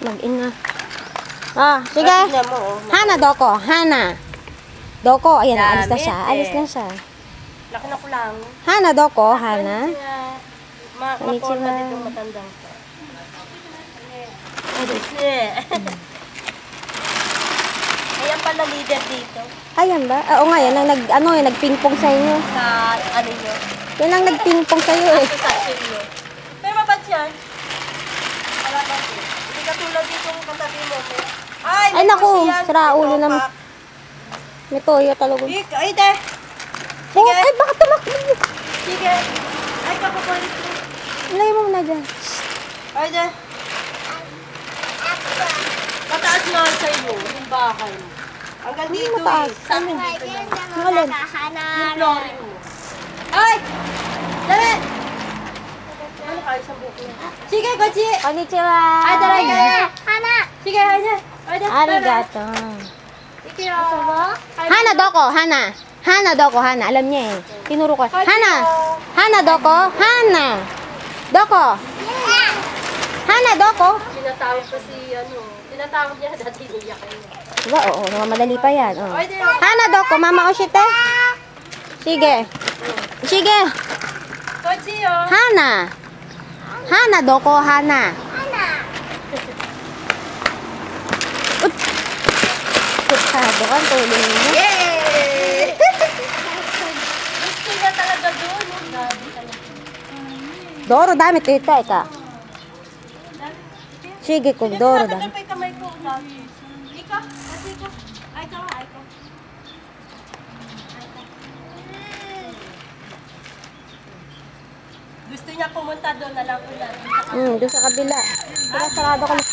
Mag-in na. Ah, sige. Tingnan mo, oh. Hana, Doko. Hana. Doko, ayan na. Alis na siya. Damit, Alis na siya. Laki na ko lang. Hana, Doko. Hana. Ma-forma din yung matandang ko. Ayan pala leader dito. Ayan ba? Oo nga, yan ang nagpingpong sa inyo. Sa ano nyo. Yan ang nagpingpong sa iyo eh. Sa section nyo. Pero mabad yan. Wala ba siya? Hindi ka tulad dito yung katabi mo. Ay, naku, sira ulo naman. May toyo talaga. Ay, de. Oh, ay, baka tumakbo. Sige. Ay, kapapalit mo. Ilay mo na dyan. Ay, de. Mataas na sa iyo, yung bahay mo. Hanggang dito mataas? eh. Sa amin dito lang. Alin? Yung flooring mo. Ay! Dali! Ano kayo sa buko na? Sige, Gochi! Konnichiwa. Ay, daray ka! Hana! Sige, Hana! Arigato. Ikyo! Hana, Doko. Hana. Hana, Doko. Hana. Alam niya eh. Tinuro ko. Hana. Hana, Doko. Hana. Doko. Hana, Doko. Tinatawag pa si ano. Tinatawag niya dati niya kayo. Diba? Oo, madali pa yan. Oh. Ay, di. Hana, Doko. Mama Oshite. Sige. Sige. Gochi, oh! Hana. Hana, Doko. Hana. Kutsado ka, tulong mo. Yay! Gusto niya talaga doon. Doro, dami. Tita, ika. Sige, kung Doro, dami. Tagal pa yung kamay ko. Ika, kasi ika. Ay, ikaw, ay, ikaw. Gusto niya pumunta doon, alam ko na. Doon sa kabila. Sarado ka na.